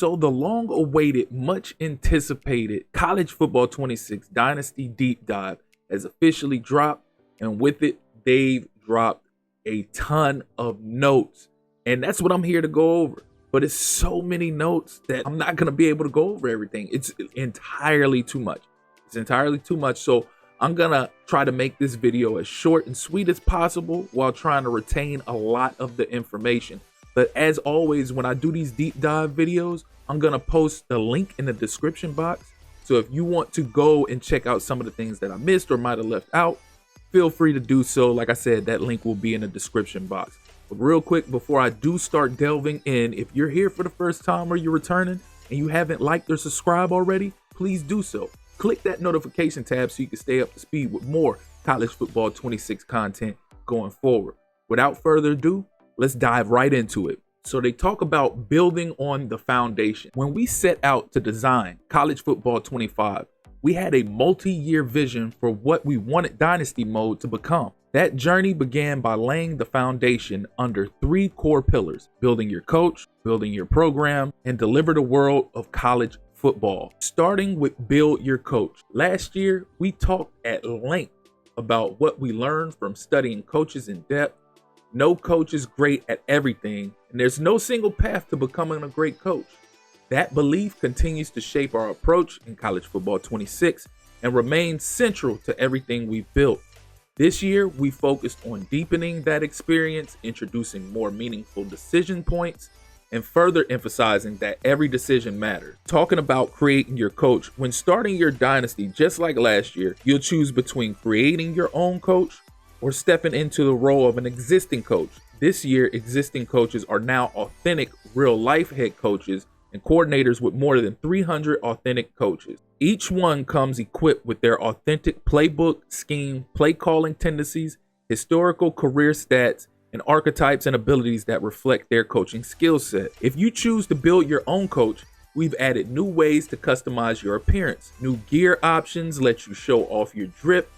So the long-awaited, much-anticipated College Football 26 Dynasty Deep Dive has officially dropped, and with it, they've dropped a ton of notes, and that's what I'm here to go over. But it's so many notes that I'm not going to be able to go over everything. It's entirely too much. It's entirely too much. So I'm going to try to make this video as short and sweet as possible while trying to retain a lot of the information. But as always, when I do these deep dive videos, I'm going to post the link in the description box. So if you want to go and check out some of the things that I missed or might have left out, feel free to do so. Like I said, that link will be in the description box. But real quick, before I do start delving in, if you're here for the first time or you're returning and you haven't liked or subscribed already, please do so. Click that notification tab so you can stay up to speed with more College Football 26 content going forward. Without further ado, let's dive right into it. So they talk about building on the foundation. When we set out to design College Football 25, we had a multi-year vision for what we wanted Dynasty Mode to become. That journey began by laying the foundation under 3 core pillars: building your coach, building your program, and deliver the world of college football. Starting with build your coach. Last year, we talked at length about what we learned from studying coaches in depth. No coach is great at everything, and there's no single path to becoming a great coach. That belief continues to shape our approach in College Football 26 and remains central to everything we've built. This year, we focused on deepening that experience, introducing more meaningful decision points, and further emphasizing that every decision matters. Talking about creating your coach, when starting your dynasty, just like last year, you'll choose between creating your own coach or stepping into the role of an existing coach. This year, existing coaches are now authentic, real-life head coaches and coordinators with more than 300 authentic coaches. Each one comes equipped with their authentic playbook, scheme, play calling tendencies, historical career stats, and archetypes and abilities that reflect their coaching skill set. If you choose to build your own coach, we've added new ways to customize your appearance. New gear options let you show off your drip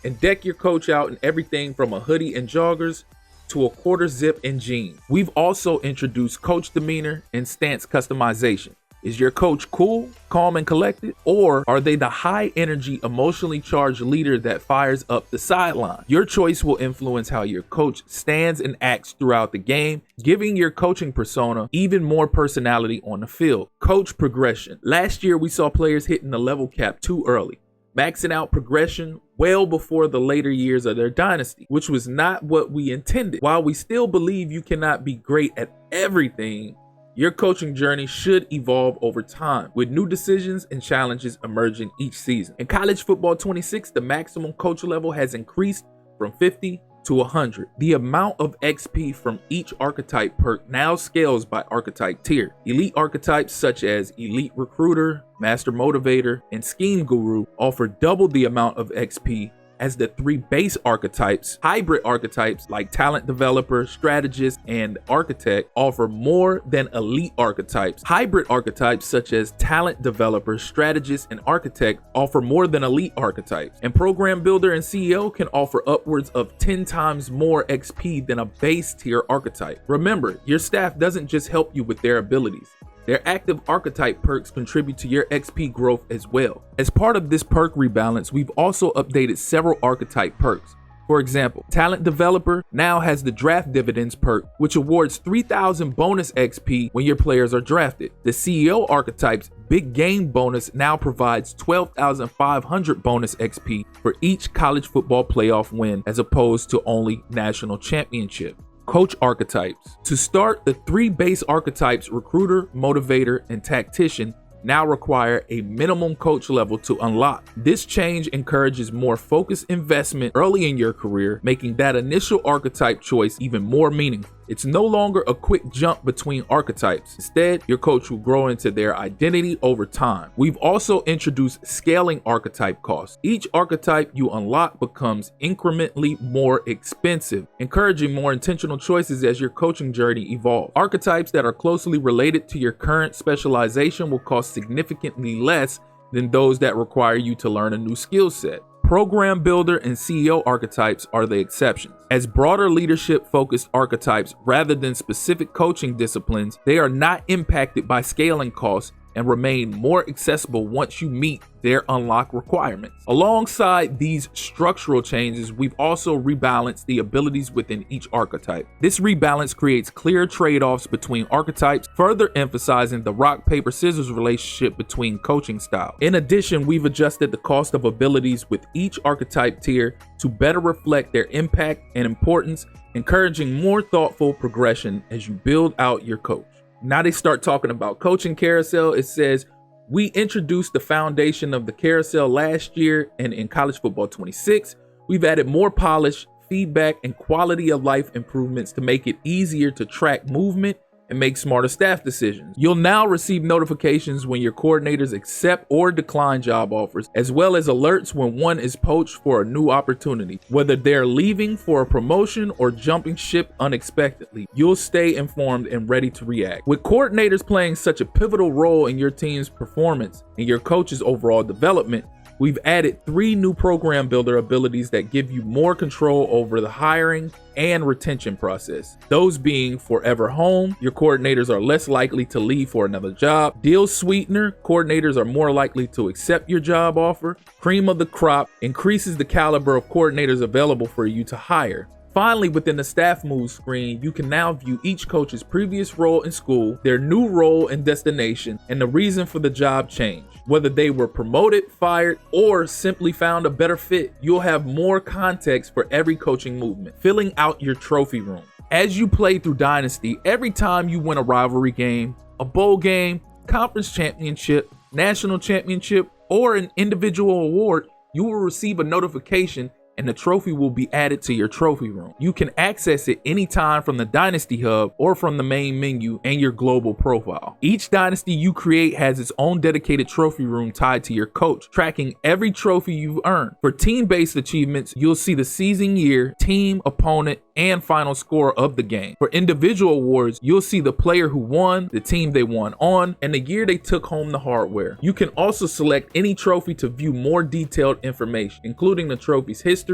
and deck your coach out in everything from a hoodie and joggers to a quarter zip and jeans. We've also introduced coach demeanor and stance customization. Is your coach cool, calm, and collected? Or are they the high energy, emotionally charged leader that fires up the sideline? Your choice will influence how your coach stands and acts throughout the game, giving your coaching persona even more personality on the field. Coach progression. Last year, we saw players hitting the level cap too early, maxing out progression well before the later years of their dynasty, which was not what we intended. While we still believe you cannot be great at everything, your coaching journey should evolve over time, with new decisions and challenges emerging each season. In College Football 26, the maximum coach level has increased from 50 to 100. The amount of XP from each archetype perk now scales by archetype tier. Elite archetypes such as Elite Recruiter, Master Motivator, and Scheme Guru offer double the amount of XP as the 3 base archetypes. Hybrid archetypes like Talent Developer, Strategist, and Architect offer more than elite archetypes. Hybrid archetypes such as Talent Developer, Strategist, and Architect offer more than elite archetypes. And Program Builder and CEO can offer upwards of 10 times more XP than a base tier archetype. Remember, your staff doesn't just help you with their abilities. Their active archetype perks contribute to your XP growth as well. As part of this perk rebalance, we've also updated several archetype perks. For example, Talent Developer now has the Draft Dividends perk, which awards 3,000 bonus XP when your players are drafted. The CEO archetype's Big Game bonus now provides 12,500 bonus XP for each college football playoff win, as opposed to only national championship. Coach archetypes. To start, the 3 base archetypes, Recruiter, Motivator, and Tactician, now require a minimum coach level to unlock. This change encourages more focused investment early in your career, making that initial archetype choice even more meaningful. It's no longer a quick jump between archetypes. Instead, your coach will grow into their identity over time. We've also introduced scaling archetype costs. Each archetype you unlock becomes incrementally more expensive, encouraging more intentional choices as your coaching journey evolves. Archetypes that are closely related to your current specialization will cost significantly less than those that require you to learn a new skill set. Program builder and CEO archetypes are the exceptions. As broader leadership-focused archetypes rather than specific coaching disciplines, they are not impacted by scaling costs and remain more accessible once you meet their unlock requirements. Alongside these structural changes, we've also rebalanced the abilities within each archetype. This rebalance creates clear trade-offs between archetypes, further emphasizing the rock, paper, scissors relationship between coaching styles. In addition, we've adjusted the cost of abilities with each archetype tier to better reflect their impact and importance, encouraging more thoughtful progression as you build out your coach. Now they start talking about coaching carousel. It says, we introduced the foundation of the carousel last year, and in college football 26, we've added more polish, feedback, and quality of life improvements to make it easier to track movement and make smarter staff decisions. You'll now receive notifications when your coordinators accept or decline job offers, as well as alerts when one is poached for a new opportunity. Whether they're leaving for a promotion or jumping ship unexpectedly, you'll stay informed and ready to react. With coordinators playing such a pivotal role in your team's performance and your coach's overall development, we've added 3 new program builder abilities that give you more control over the hiring and retention process. Those being Forever Home, your coordinators are less likely to leave for another job. Deal Sweetener, coordinators are more likely to accept your job offer. Cream of the Crop increases the caliber of coordinators available for you to hire. Finally, within the staff moves screen, you can now view each coach's previous role in school, their new role and destination, and the reason for the job change. Whether they were promoted, fired, or simply found a better fit, you'll have more context for every coaching movement. Filling out your trophy room. As you play through Dynasty, every time you win a rivalry game, a bowl game, conference championship, national championship, or an individual award, you will receive a notification and the trophy will be added to your trophy room. You can access it anytime from the Dynasty Hub or from the main menu and your global profile. Each Dynasty you create has its own dedicated trophy room tied to your coach, tracking every trophy you've earned. For team-based achievements, you'll see the season year, team, opponent, and final score of the game. For individual awards, you'll see the player who won, the team they won on, and the year they took home the hardware. You can also select any trophy to view more detailed information, including the trophy's history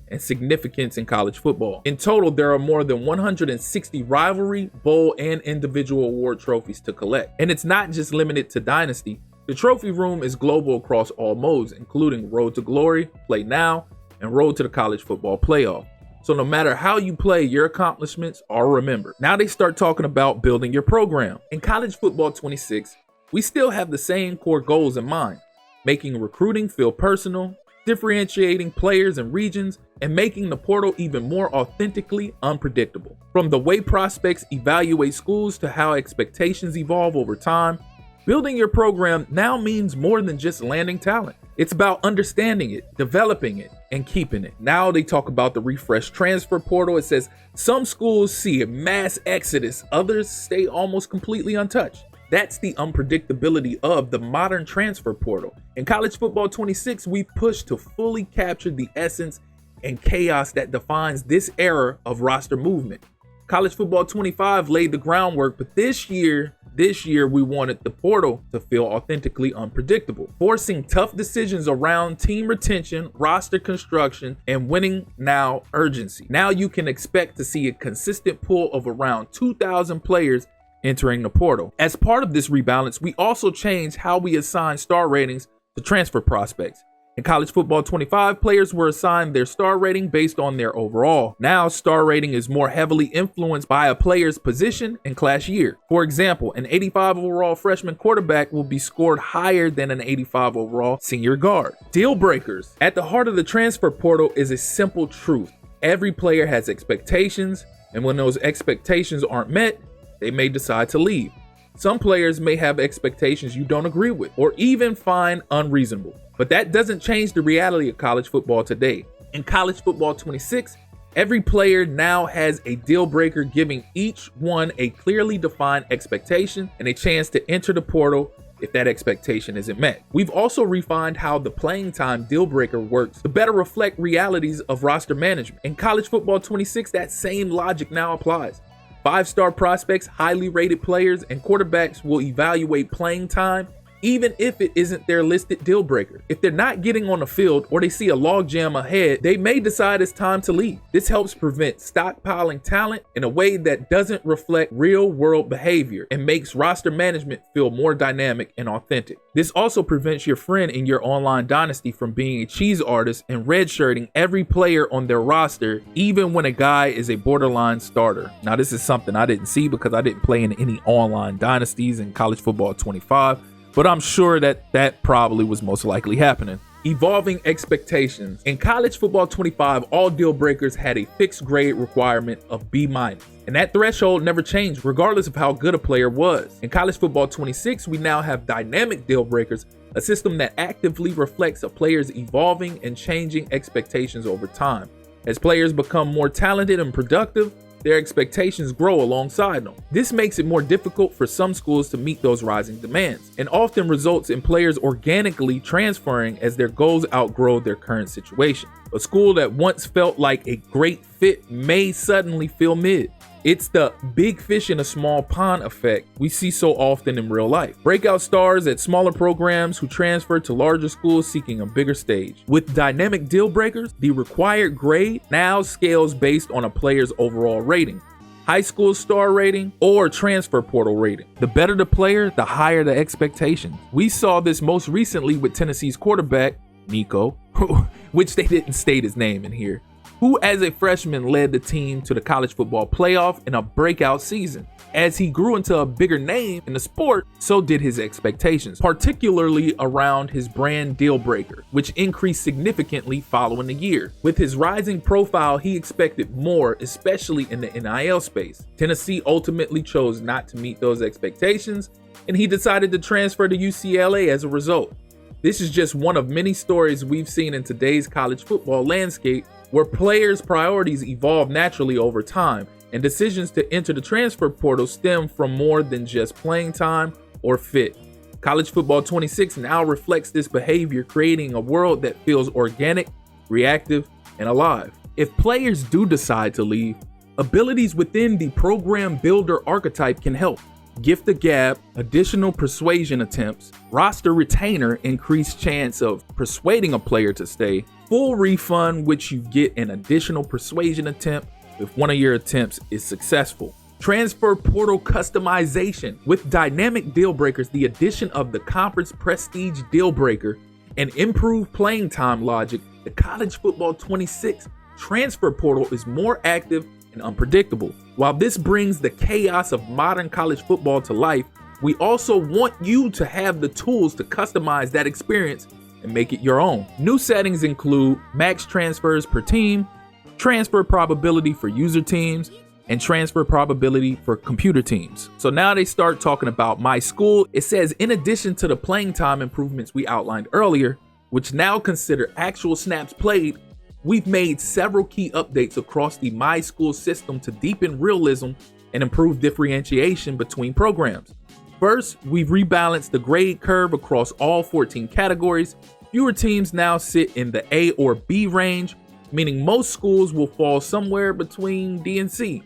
and significance in college football. In total, there are more than 160 rivalry, bowl, and individual award trophies to collect. And it's not just limited to Dynasty. The trophy room is global across all modes, including Road to Glory, Play Now, and Road to the College Football Playoff. So no matter how you play, your accomplishments are remembered. Now they start talking about building your program. In college football 26, we still have the same core goals in mind: making recruiting feel personal, differentiating players and regions, and making the portal even more authentically unpredictable. From the way prospects evaluate schools to how expectations evolve over time, building your program now means more than just landing talent. It's about understanding it, developing it, and keeping it. Now they talk about the refresh transfer portal. It says some schools see a mass exodus, others stay almost completely untouched. That's the unpredictability of the modern transfer portal. In college football 26, we push to fully capture the essence and chaos that defines this era of roster movement. College football 25 laid the groundwork, but this year we wanted the portal to feel authentically unpredictable, forcing tough decisions around team retention, roster construction, and winning now urgency. Now you can expect to see a consistent pool of around 2,000 players entering the portal. As part of this rebalance, we also changed how we assign star ratings to transfer prospects. In college football 25, players were assigned their star rating based on their overall. Now, star rating is more heavily influenced by a player's position and class year. For example, an 85 overall freshman quarterback will be scored higher than an 85 overall senior guard. Deal breakers. At the heart of the transfer portal is a simple truth. Every player has expectations, and when those expectations aren't met, they may decide to leave. Some players may have expectations you don't agree with or even find unreasonable. But that doesn't change the reality of college football today. In college football 26, every player now has a deal breaker, giving each one a clearly defined expectation and a chance to enter the portal if that expectation isn't met. We've also refined how the playing time deal breaker works to better reflect realities of roster management. In college football 26, that same logic now applies. 5-star prospects, highly rated players, and quarterbacks will evaluate playing time even if it isn't their listed deal breaker. If they're not getting on the field or they see a logjam ahead, they may decide it's time to leave. This helps prevent stockpiling talent in a way that doesn't reflect real world behavior and makes roster management feel more dynamic and authentic. This also prevents your friend in your online dynasty from being a cheese artist and redshirting every player on their roster, even when a guy is a borderline starter. Now, this is something I didn't see because I didn't play in any online dynasties in college football 25, but I'm sure that probably was most likely happening. Evolving expectations. In college football 25, all deal breakers had a fixed grade requirement of B-, and that threshold never changed regardless of how good a player was. In college football 26, we now have dynamic deal breakers, a system that actively reflects a player's evolving and changing expectations over time. As players become more talented and productive, their expectations grow alongside them. This makes it more difficult for some schools to meet those rising demands, and often results in players organically transferring as their goals outgrow their current situation. A school that once felt like a great fit may suddenly feel mid. It's the big fish in a small pond effect we see so often in real life. Breakout stars at smaller programs who transfer to larger schools seeking a bigger stage. With dynamic deal breakers, the required grade now scales based on a player's overall rating, high school star rating, or transfer portal rating. The better the player, the higher the expectations. We saw this most recently with Tennessee's quarterback, Nico, which they didn't state his name in here, who as a freshman led the team to the college football playoff in a breakout season. As he grew into a bigger name in the sport, so did his expectations, particularly around his brand deal breaker, which increased significantly following the year. With his rising profile, he expected more, especially in the NIL space. Tennessee ultimately chose not to meet those expectations, and he decided to transfer to UCLA as a result. This is just one of many stories we've seen in today's college football landscape, where players' priorities evolve naturally over time, and decisions to enter the transfer portal stem from more than just playing time or fit. College football 26 now reflects this behavior, creating a world that feels organic, reactive, and alive. If players do decide to leave, abilities within the program builder archetype can help. Gift the gab, additional persuasion attempts, roster retainer, increased chance of persuading a player to stay, full refund, which you get an additional persuasion attempt if one of your attempts is successful. Transfer portal customization. With dynamic deal breakers, the addition of the conference prestige deal breaker, and improved playing time logic, the college football 26 transfer portal is more active and unpredictable. While this brings the chaos of modern college football to life, we also want you to have the tools to customize that experience and make it your own. New settings include max transfers per team, transfer probability for user teams, and transfer probability for computer teams. So now they start talking about my school. It says, in addition to the playing time improvements we outlined earlier, which now consider actual snaps played, we've made several key updates across the My School system to deepen realism and improve differentiation between programs. First, we've rebalanced the grade curve across all 14 categories. Fewer teams now sit in the A or B range, meaning most schools will fall somewhere between D and C,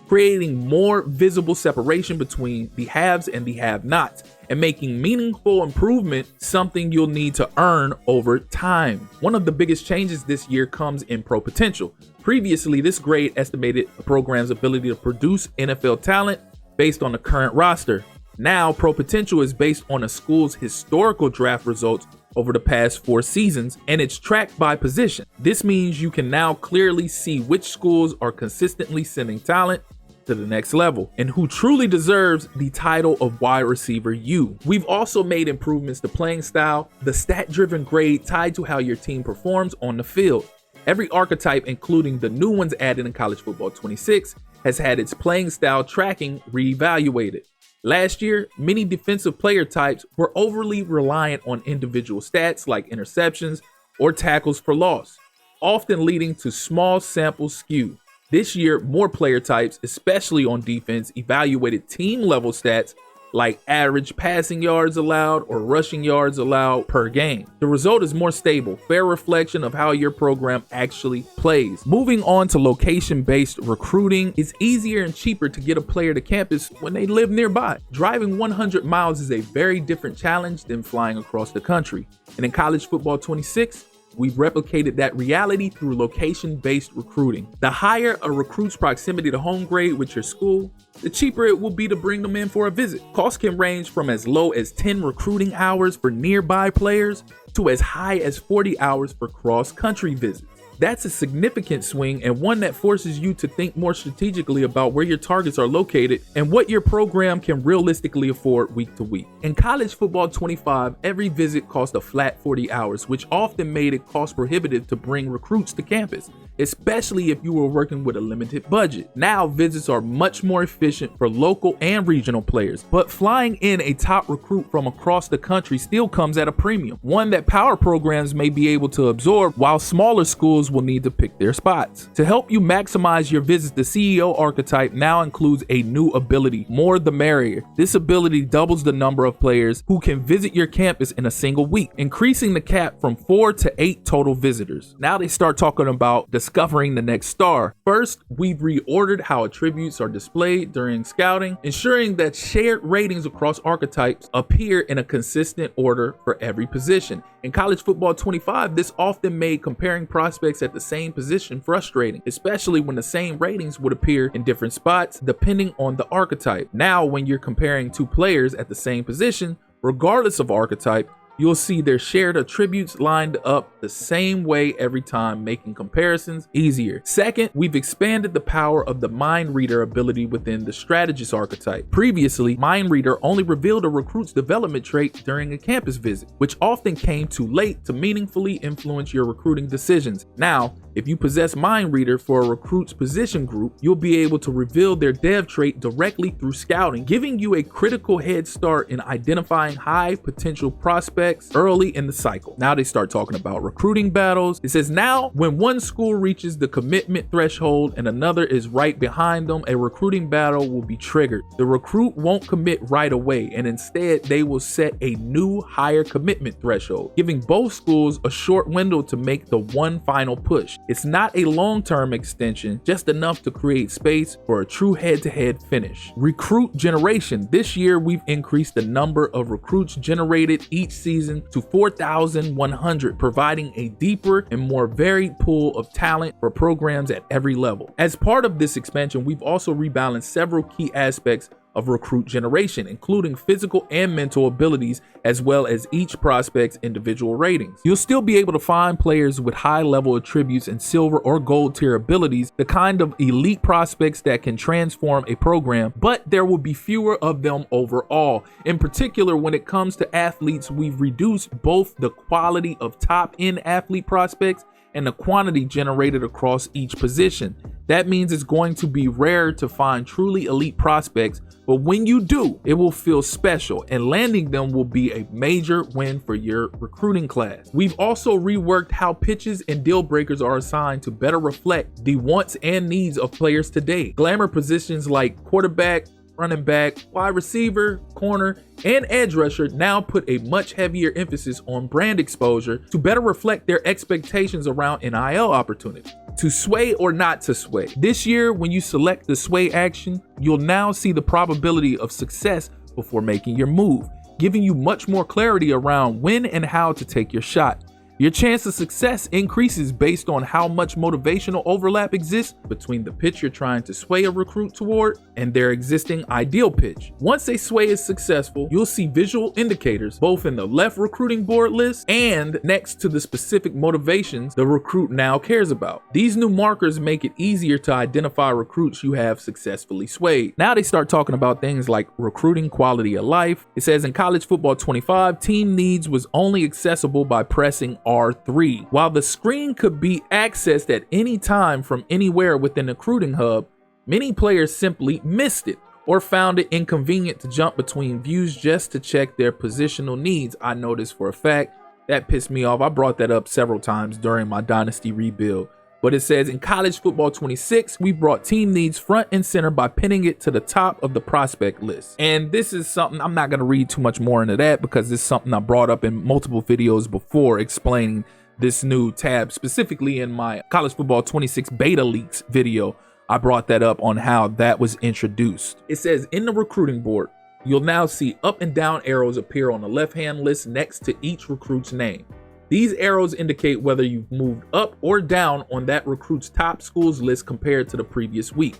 creating more visible separation between the haves and the have-nots, and making meaningful improvement something you'll need to earn over time. One of the biggest changes this year comes in Pro Potential. Previously, this grade estimated a program's ability to produce NFL talent based on the current roster. Now, Pro Potential is based on a school's historical draft results over the past 4 seasons, and it's tracked by position. This means you can now clearly see which schools are consistently sending talent to the next level and who truly deserves the title of wide receiver U. We've also made improvements to playing style, the stat-driven grade tied to how your team performs on the field. Every archetype, including the new ones added in College Football 26, has had its playing style tracking reevaluated. Last year, many defensive player types were overly reliant on individual stats like interceptions or tackles for loss, often leading to small sample skew. This year, more player types, especially on defense, evaluated team-level stats like average passing yards allowed or rushing yards allowed per game. The result is more stable, fair reflection of how your program actually plays. Moving on to location-based recruiting, it's easier and cheaper to get a player to campus when they live nearby. Driving 100 miles is a very different challenge than flying across the country. And in College Football 26, we've replicated that reality through location-based recruiting. The higher a recruit's proximity to home grade with your school, the cheaper it will be to bring them in for a visit. Costs can range from as low as 10 recruiting hours for nearby players to as high as 40 hours for cross-country visits. That's a significant swing and one that forces you to think more strategically about where your targets are located and what your program can realistically afford week to week. In College Football 25, every visit cost a flat 40 hours, which often made it cost prohibitive to bring recruits to campus, especially if you were working with a limited budget. Now visits are much more efficient for local and regional players, but flying in a top recruit from across the country still comes at a premium, one that power programs may be able to absorb while smaller schools will need to pick their spots. To help you maximize your visits, the CEO archetype now includes a new ability, more the merrier. This ability doubles the number of players who can visit your campus in a single week, increasing the cap from 4 to 8 total visitors. Now they start talking about discovering the next star. First, we've reordered how attributes are displayed during scouting, ensuring that shared ratings across archetypes appear in a consistent order for every position. In College Football 25, this often made comparing prospects at the same position frustrating, especially when the same ratings would appear in different spots depending on the archetype. Now, when you're comparing two players at the same position, regardless of archetype, you'll see their shared attributes lined up the same way every time, making comparisons easier. Second, we've expanded the power of the mind reader ability within the strategist archetype. Previously, mind reader only revealed a recruit's development trait during a campus visit, which often came too late to meaningfully influence your recruiting decisions. Now, if you possess mind reader for a recruit's position group, you'll be able to reveal their dev trait directly through scouting, giving you a critical head start in identifying high potential prospects early in the cycle. Now they start talking about recruiting battles. It says now when one school reaches the commitment threshold and another is right behind them, a recruiting battle will be triggered. The recruit won't commit right away, and instead they will set a new higher commitment threshold, giving both schools a short window to make the one final push. It's not a long-term extension, just enough to create space for a true head-to-head finish. Recruit generation. This year, we've increased the number of recruits generated each season to 4,100, providing a deeper and more varied pool of talent for programs at every level. As part of this expansion, we've also rebalanced several key aspects of recruit generation, including physical and mental abilities, as well as each prospect's individual ratings. You'll still be able to find players with high level attributes and silver or gold tier abilities, the kind of elite prospects that can transform a program, but there will be fewer of them overall. In particular, when it comes to athletes, we've reduced both the quality of top end athlete prospects and the quantity generated across each position. That means it's going to be rare to find truly elite prospects, but when you do, it will feel special, and landing them will be a major win for your recruiting class. We've also reworked how pitches and deal breakers are assigned to better reflect the wants and needs of players today. Glamour positions like quarterback, running back, wide receiver, corner, and edge rusher now put a much heavier emphasis on brand exposure to better reflect their expectations around NIL opportunity. To sway or not to sway. This year, when you select the sway action, you'll now see the probability of success before making your move, giving you much more clarity around when and how to take your shot. Your chance of success increases based on how much motivational overlap exists between the pitch you're trying to sway a recruit toward and their existing ideal pitch. Once a sway is successful, you'll see visual indicators both in the left recruiting board list and next to the specific motivations the recruit now cares about. These new markers make it easier to identify recruits you have successfully swayed. Now they start talking about things like recruiting quality of life. It says in College Football 25, team needs was only accessible by pressing R3. While the screen could be accessed at any time from anywhere within the recruiting hub, many players simply missed it or found it inconvenient to jump between views just to check their positional needs. I know this for a fact. That pissed me off. I brought that up several times during my Dynasty rebuild. But it says in college football 26, we brought team needs front and center by pinning it to the top of the prospect list. And this is something, I'm not going to read too much more into that because this is something I brought up in multiple videos before explaining this new tab, specifically in my college football 26 beta leaks video. I brought that up on how that was introduced. It says in the recruiting board, you'll now see up and down arrows appear on the left-hand list next to each recruit's name. These arrows indicate whether you've moved up or down on that recruit's top schools list compared to the previous week.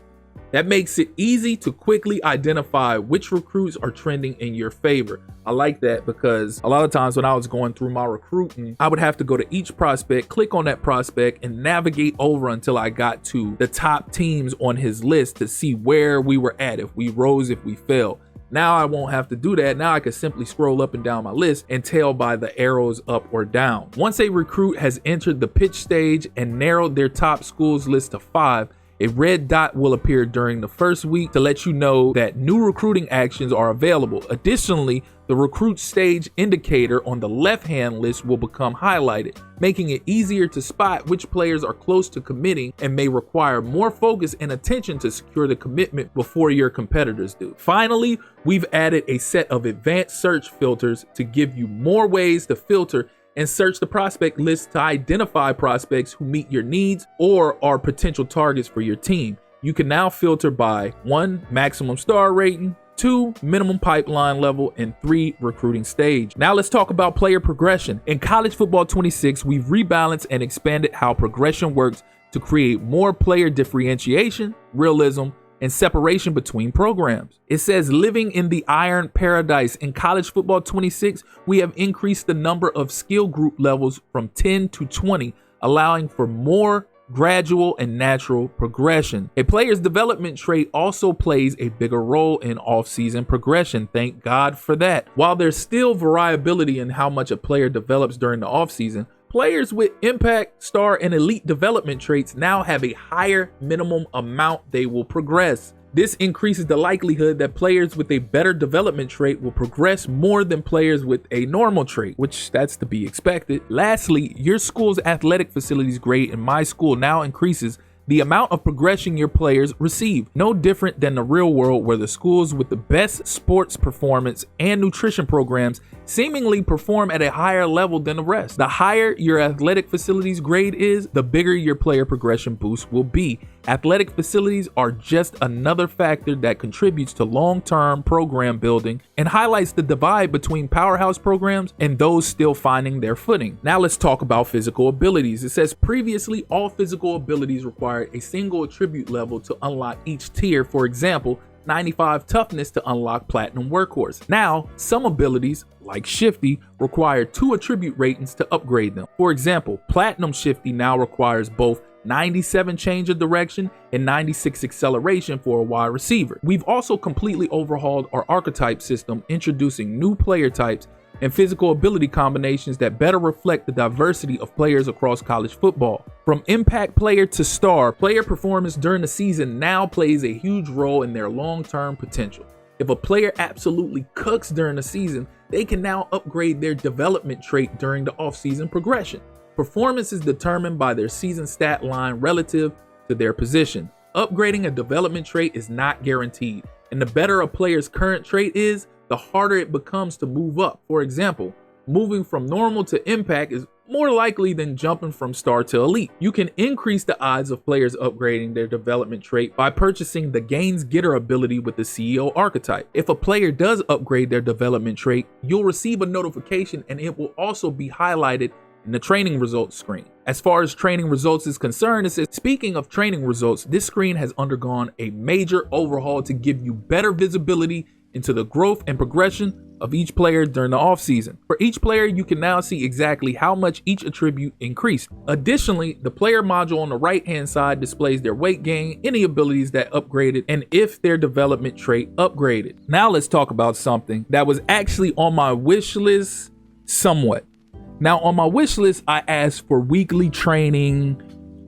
That makes it easy to quickly identify which recruits are trending in your favor. I like that because a lot of times when I was going through my recruiting, I would have to go to each prospect, click on that prospect, and navigate over until I got to the top teams on his list to see where we were at, if we rose, if we fell. Now I won't have to do that. Now I can simply scroll up and down my list and tell by the arrows up or down. Once a recruit has entered the pitch stage and narrowed their top schools list to 5, a red dot will appear during the first week to let you know that new recruiting actions are available. Additionally, the recruit stage indicator on the left-hand list will become highlighted, making it easier to spot which players are close to committing and may require more focus and attention to secure the commitment before your competitors do. Finally, we've added a set of advanced search filters to give you more ways to filter and search the prospect list to identify prospects who meet your needs or are potential targets for your team. You can now filter by 1, maximum star rating, 2, minimum pipeline level, and 3, recruiting stage. Now let's talk about player progression. In college football 26, we've rebalanced and expanded how progression works to create more player differentiation, realism, and separation between programs. It says living in the iron paradise. In college football 26, we have increased the number of skill group levels from 10 to 20, allowing for more gradual and natural progression. A player's development trait also plays a bigger role in off-season progression. Thank God for that. While there's still variability in how much a player develops during the off-season, players with impact, star, and elite development traits now have a higher minimum amount they will progress. This increases the likelihood that players with a better development trait will progress more than players with a normal trait, which that's to be expected. Lastly, your school's athletic facilities grade in my school now increases the amount of progression your players receive. No different than the real world, where the schools with the best sports performance and nutrition programs seemingly perform at a higher level than the rest. The higher your athletic facilities grade is, the bigger your player progression boost will be. Athletic facilities are just another factor that contributes to long-term program building and highlights the divide between powerhouse programs and those still finding their footing. Now let's talk about physical abilities. It says previously all physical abilities required a single attribute level to unlock each tier. For example, 95 toughness to unlock platinum workhorse. Now, some abilities, like Shifty, require 2 attribute ratings to upgrade them. For example, platinum Shifty now requires both 97 change of direction and 96 acceleration for a wide receiver. We've also completely overhauled our archetype system, introducing new player types and physical ability combinations that better reflect the diversity of players across college football. From impact player to star, player performance during the season now plays a huge role in their long-term potential. If a player absolutely cooks during the season, they can now upgrade their development trait during the off-season progression. Performance is determined by their season stat line relative to their position. Upgrading a development trait is not guaranteed, and the better a player's current trait is, the harder it becomes to move up. For example, moving from normal to impact is more likely than jumping from star to elite. You can increase the odds of players upgrading their development trait by purchasing the Gains Getter ability with the CEO archetype. If a player does upgrade their development trait, you'll receive a notification and it will also be highlighted in the training results screen. As far as training results is concerned, it says, speaking of training results, this screen has undergone a major overhaul to give you better visibility into the growth and progression of each player during the offseason. For each player, you can now see exactly how much each attribute increased. Additionally, the player module on the right-hand side displays their weight gain, any abilities that upgraded, and if their development trait upgraded. Now let's talk about something that was actually on my wish list somewhat. Now on my wish list, I asked for weekly training.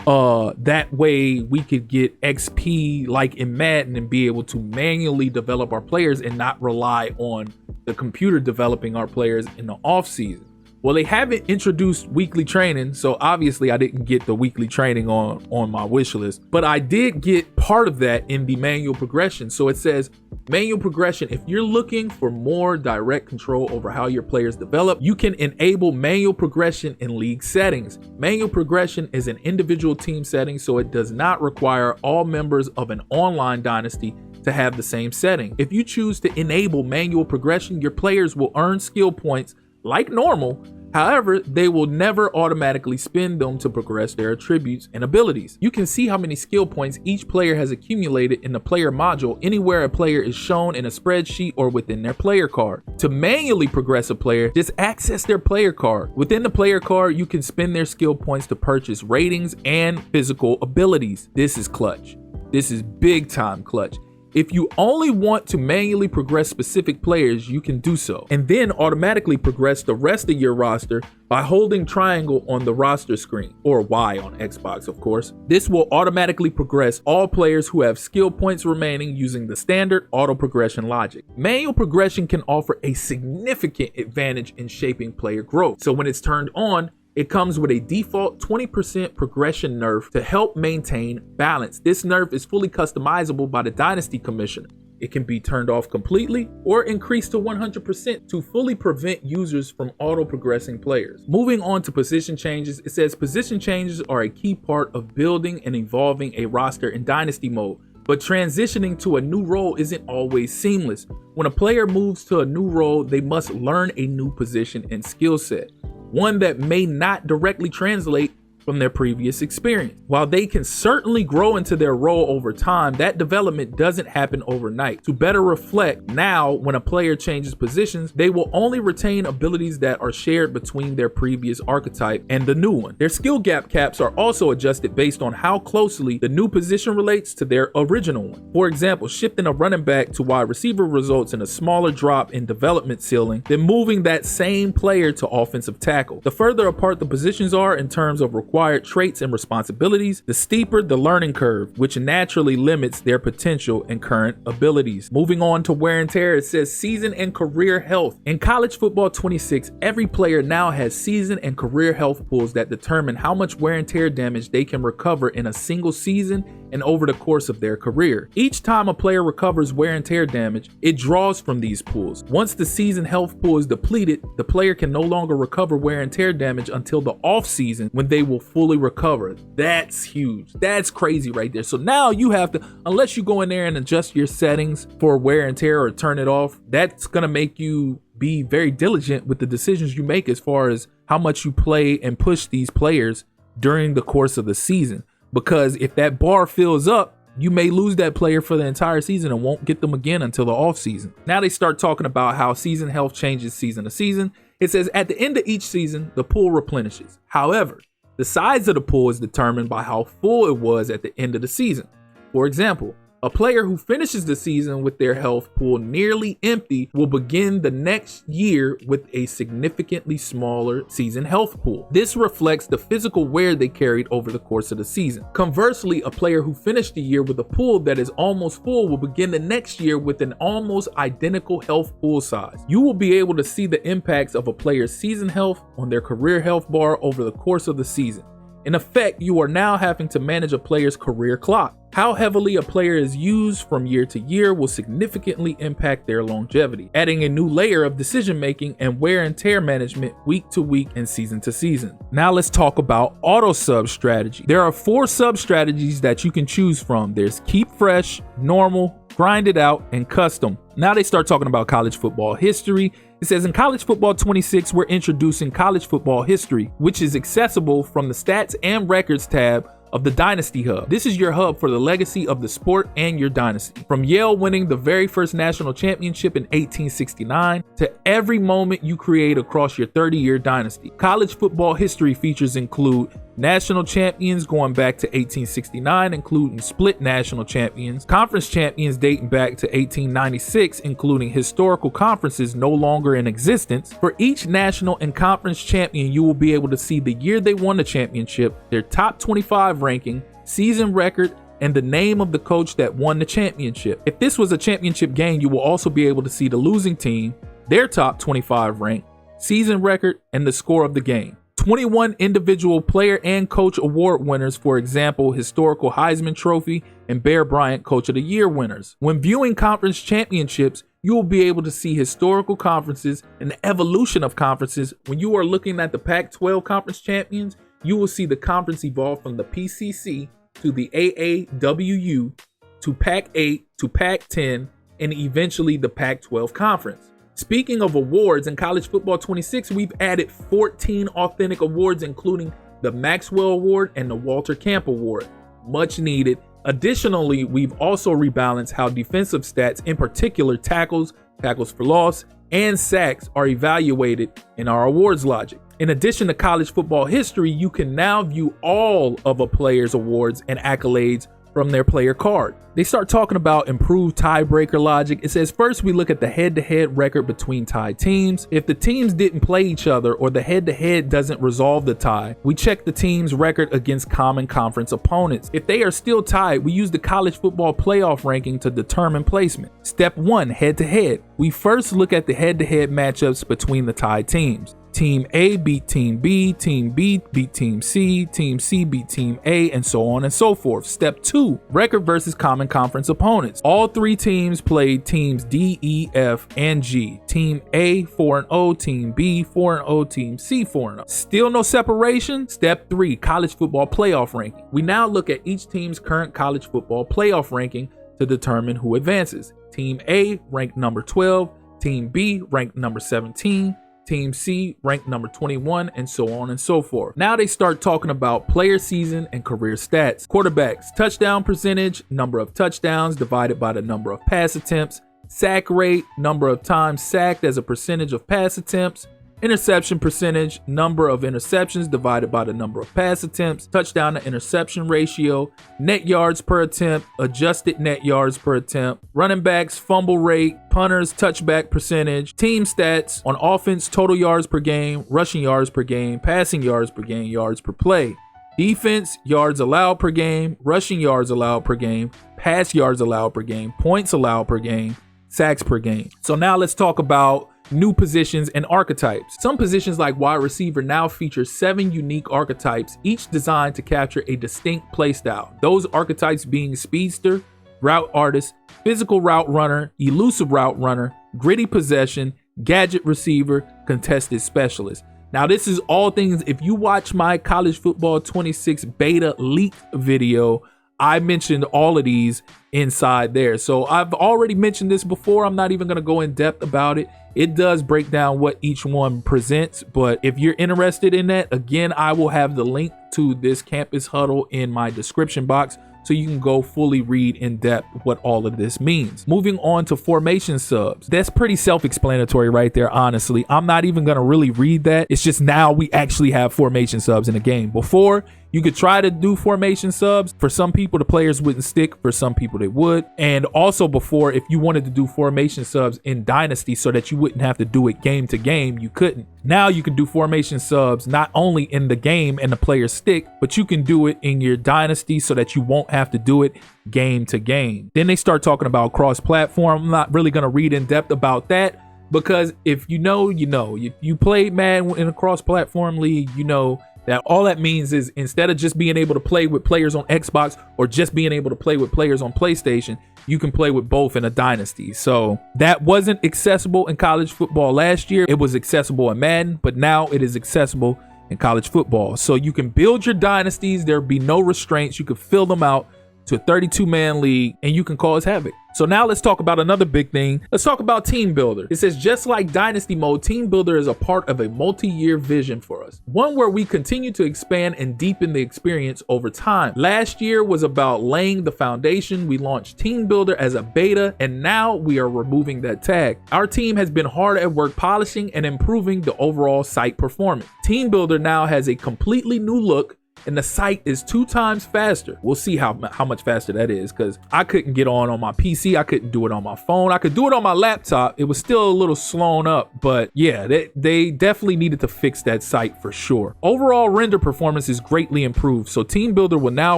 That way we could get XP like in Madden and be able to manually develop our players and not rely on the computer developing our players in the off season. Well, they haven't introduced weekly training, so obviously I didn't get the weekly training on my wish list, but I did get part of that in the manual progression. So it says manual progression. If you're looking for more direct control over how your players develop, you can enable manual progression in league settings. Manual progression is an individual team setting, so it does not require all members of an online dynasty to have the same setting. If you choose to enable manual progression, your players will earn skill points like normal. However, they will never automatically spend them to progress their attributes and abilities. You can see how many skill points each player has accumulated in the player module anywhere a player is shown in a spreadsheet or within their player card. To manually progress a player, just access their player card. Within the player card, you can spend their skill points to purchase ratings and physical abilities. This is clutch. This is big time clutch. If you only want to manually progress specific players, you can do so, and then automatically progress the rest of your roster by holding triangle on the roster screen, or Y on Xbox, of course. This will automatically progress all players who have skill points remaining using the standard auto progression logic. Manual progression can offer a significant advantage in shaping player growth. So when it's turned on, it comes with a default 20% progression nerf to help maintain balance. This nerf is fully customizable by the Dynasty Commissioner. It can be turned off completely or increased to 100% to fully prevent users from auto-progressing players. Moving on to position changes, it says position changes are a key part of building and evolving a roster in Dynasty mode. But transitioning to a new role isn't always seamless. When a player moves to a new role, they must learn a new position and skill set, one that may not directly translate from their previous experience. While they can certainly grow into their role over time, that development doesn't happen overnight. To better reflect, now when a player changes positions, they will only retain abilities that are shared between their previous archetype and the new one. Their skill gap caps are also adjusted based on how closely the new position relates to their original one. For example, shifting a running back to wide receiver results in a smaller drop in development ceiling than moving that same player to offensive tackle. The further apart the positions are in terms of required traits and responsibilities, the steeper the learning curve, which naturally limits their potential and current abilities. Moving on to wear and tear, it says season and career health. In College Football 26, every player now has season and career health pools that determine how much wear and tear damage they can recover in a single season and over the course of their career. Each time a player recovers wear and tear damage, it draws from these pools. Once the season health pool is depleted, the player can no longer recover wear and tear damage until the off season, when they will fully recover. That's huge. That's crazy right there. So now you have to, unless you go in there and adjust your settings for wear and tear or turn it off, that's gonna make you be very diligent with the decisions you make as far as how much you play and push these players during the course of the season. Because if that bar fills up, you may lose that player for the entire season and won't get them again until the off season. Now they start talking about how season health changes season to season. It says at the end of each season, the pool replenishes. However, the size of the pool is determined by how full it was at the end of the season. For example, a player who finishes the season with their health pool nearly empty will begin the next year with a significantly smaller season health pool. This reflects the physical wear they carried over the course of the season. Conversely, a player who finished the year with a pool that is almost full will begin the next year with an almost identical health pool size. You will be able to see the impacts of a player's season health on their career health bar over the course of the season. In effect, you are now having to manage a player's career clock. How heavily a player is used from year to year will significantly impact their longevity, adding a new layer of decision making and wear and tear management week to week and season to season. Now let's talk about auto sub strategy. There are 4 sub strategies that you can choose from. There's keep fresh, normal, grind it out, and custom. Now they start talking about college football history. It says in College Football 26, we're introducing college football history, which is accessible from the stats and records tab of the Dynasty Hub. This is your hub for the legacy of the sport and your dynasty. From Yale winning the very first national championship in 1869 to every moment you create across your 30-year dynasty. College football history features include national champions going back to 1869, including split national champions, conference champions dating back to 1896, including historical conferences no longer in existence. For each national and conference champion, you will be able to see the year they won the championship, their top 25 ranking, season record, and the name of the coach that won the championship. If this was a championship game, you will also be able to see the losing team, their top 25 rank, season record, and the score of the game. 21 individual player and coach award winners, for example, historical Heisman Trophy and Bear Bryant Coach of the Year winners. When viewing conference championships, you will be able to see historical conferences and the evolution of conferences. When you are looking at the Pac-12 conference champions, you will see the conference evolve from the PCC to the AAWU to Pac-8 to Pac-10 and eventually the Pac-12 conference. Speaking of awards, in College Football 26, we've added 14 authentic awards, including the Maxwell Award and the Walter Camp Award. Much needed. Additionally, we've also rebalanced how defensive stats, in particular tackles, tackles for loss, and sacks, are evaluated in our awards logic. In addition to college football history, you can now view all of a player's awards and accolades from their player card. They start talking about improved tiebreaker logic. It says, first, we look at the head-to-head record between tied teams. If the teams didn't play each other or the head-to-head doesn't resolve the tie, we check the team's record against common conference opponents. If they are still tied, we use the college football playoff ranking to determine placement. Step 1, head-to-head. We first look at the head-to-head matchups between the tied teams. Team A beat Team B beat Team C beat Team A, and so on and so forth. Step 2, record versus common conference opponents. All three teams played teams D, E, F, and G. Team A 4-0, Team B 4-0, Team C 4-0. Still no separation? Step 3, college football playoff ranking. We now look at each team's current college football playoff ranking to determine who advances. Team A ranked number 12, Team B ranked number 17, Team C ranked number 21, and so on and so forth. Now they start talking about player season and career stats. Quarterbacks, touchdown percentage, number of touchdowns divided by the number of pass attempts. Sack rate, number of times sacked as a percentage of pass attempts. Interception percentage, number of interceptions divided by the number of pass attempts. Touchdown to interception ratio. Net yards per attempt, adjusted net yards per attempt. Running backs, fumble rate. Punters, touchback percentage. Team stats on offense, total yards per game, rushing yards per game, passing yards per game, yards per play. Defense, yards allowed per game, rushing yards allowed per game, pass yards allowed per game, points allowed per game, sacks per game. So now let's talk about new positions and archetypes. Some positions like wide receiver now feature 7 unique archetypes, each designed to capture a distinct play style. Those archetypes being speedster, route artist, physical route runner, elusive route runner, gritty possession, gadget receiver, contested specialist. Now this is all things, if you watch my College Football 26 beta leak video, I mentioned all of these inside there. So I've already mentioned this before. I'm not even going to go in depth about it. It does break down what each one presents, but if you're interested in that, again, I will have the link to this campus huddle in my description box, so you can go fully read in depth what all of this means. Moving on to formation subs. That's pretty self-explanatory right there, honestly. I'm not even gonna really read that. It's just now we actually have formation subs in the game. Before, you could try to do formation subs. For some people, the players wouldn't stick. For some people, they would. And also before, if you wanted to do formation subs in Dynasty so that you wouldn't have to do it game to game, you couldn't. Now you can do formation subs not only in the game and the players stick, but you can do it in your Dynasty so that you won't have to do it game to game. Then they start talking about cross-platform. I'm not really going to read in depth about that, because if you know, you know. You played Madden in a cross-platform league, you know that all that means is instead of just being able to play with players on Xbox or just being able to play with players on PlayStation, you can play with both in a Dynasty. So that wasn't accessible in college football last year. It was accessible in Madden, but now it is accessible in college football. So you can build your dynasties. There'll be no restraints. You can fill them out to a 32-man league and you can cause havoc. So now let's talk about another big thing. Let's talk about Team Builder. It says, just like Dynasty Mode, Team Builder is a part of a multi-year vision for us. One where we continue to expand and deepen the experience over time. Last year was about laying the foundation. We launched Team Builder as a beta, and now we are removing that tag. Our team has been hard at work polishing and improving the overall site performance. Team Builder now has a completely new look, and the site is 2 times faster. We'll see how much faster that is, because I couldn't get on my PC. I couldn't do it on my phone. I could do it on my laptop. It was still a little slown up, but yeah, they definitely needed to fix that site for sure. Overall render performance is greatly improved, so Team Builder will now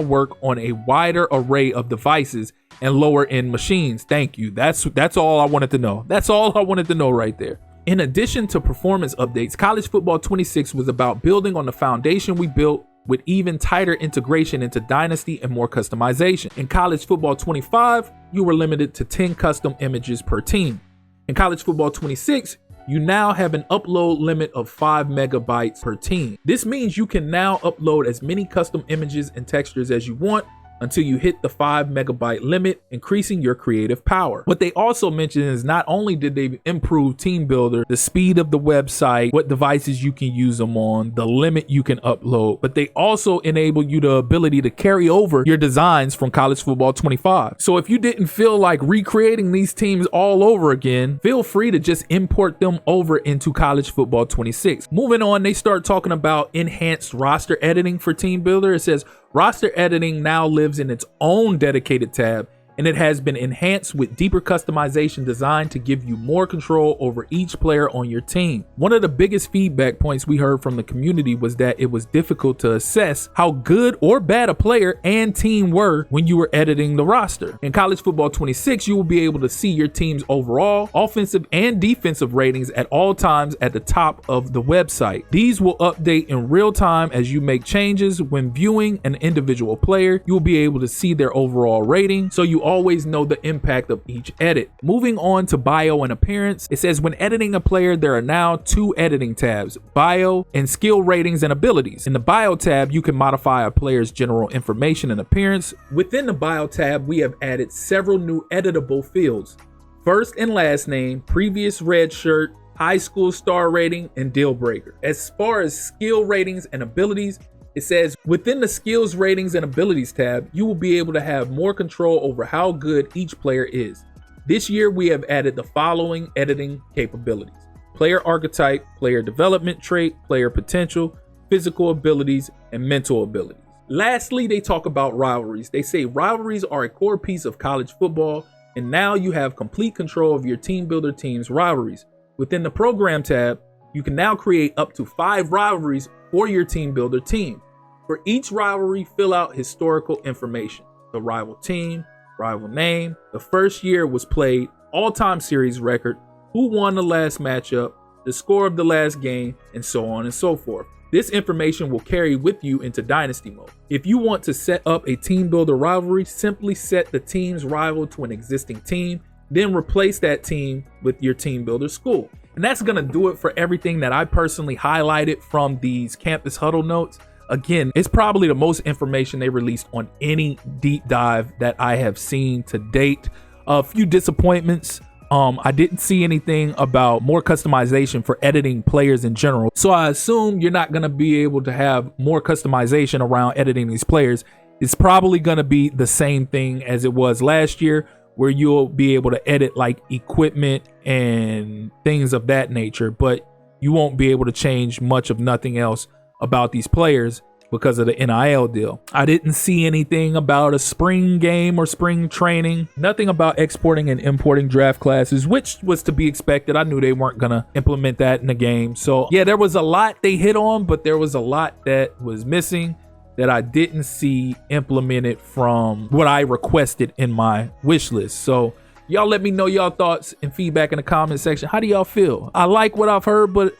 work on a wider array of devices and lower end machines. Thank you. That's all I wanted to know. That's all I wanted to know right there. In addition to performance updates, College Football 26 was about building on the foundation we built with even tighter integration into Dynasty and more customization. In College Football 25, you were limited to 10 custom images per team. In College Football 26, you now have an upload limit of 5 megabytes per team. This means you can now upload as many custom images and textures as you want until you hit the 5 megabyte limit, increasing your creative power. What they also mentioned is not only did they improve Team Builder, the speed of the website, what devices you can use them on, the limit you can upload, but they also enable you the ability to carry over your designs from College Football 25. So if you didn't feel like recreating these teams all over again, feel free to just import them over into College Football 26. Moving on, they start talking about enhanced roster editing for Team Builder. It says, roster editing now lives in its own dedicated tab, and it has been enhanced with deeper customization designed to give you more control over each player on your team. One of the biggest feedback points we heard from the community was that it was difficult to assess how good or bad a player and team were when you were editing the roster. In College Football 26, you will be able to see your team's overall offensive and defensive ratings at all times at the top of the website. These will update in real time as you make changes. When viewing an individual player, you will be able to see their overall rating, so you always know the impact of each edit. Moving on to bio and appearance, it says when editing a player, there are now 2 editing tabs, bio and skill ratings and abilities. In the bio tab, you can modify a player's general information and appearance. Within the bio tab, we have added several new editable fields: first and last name, previous red shirt, high school star rating, and deal breaker. As far as skill ratings and abilities, it says within the skills, ratings, and abilities tab, you will be able to have more control over how good each player is. This year, we have added the following editing capabilities: player archetype, player development trait, player potential, physical abilities, and mental abilities. Lastly, they talk about rivalries. They say rivalries are a core piece of college football, and now you have complete control of your Team Builder team's rivalries. Within the program tab, you can now create up to 5 rivalries for your Team Builder team. For each rivalry, fill out historical information: the rival team, rival name, the first year it was played, all-time series record, who won the last matchup, the score of the last game, and so on and so forth. This information will carry with you into Dynasty mode. If you want to set up a Team Builder rivalry, simply set the team's rival to an existing team, then replace that team with your Team Builder school. And that's going to do it for everything that I personally highlighted from these Campus Huddle notes. Again, it's probably the most information they released on any deep dive that I have seen to date. A few disappointments. I didn't see anything about more customization for editing players in general. So I assume you're not going to be able to have more customization around editing these players. It's probably going to be the same thing as it was last year, where you'll be able to edit like equipment and things of that nature, but you won't be able to change much of nothing else about these players because of the NIL deal. I didn't see anything about a spring game or spring training, nothing about exporting and importing draft classes, which was to be expected. I knew they weren't gonna implement that in the game. So yeah, there was a lot they hit on, but there was a lot that was missing that I didn't see implemented from what I requested in my wish list. So y'all let me know y'all thoughts and feedback in the comment section. How do y'all feel? I like what I've heard, but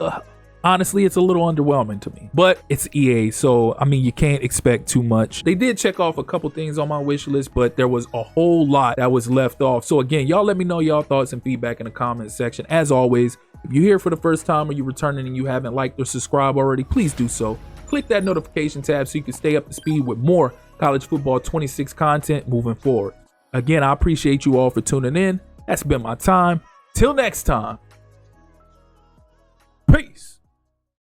honestly, it's a little underwhelming to me. But it's EA, so I mean, you can't expect too much. They did check off a couple things on my wish list, but there was a whole lot that was left off. So again, y'all let me know y'all thoughts and feedback in the comment section. As always, if you're here for the first time or you're returning and you haven't liked or subscribed already, please do so. Click that notification tab so you can stay up to speed with more College Football 26 content moving forward. Again, I appreciate you all for tuning in. That's been my time. Till next time.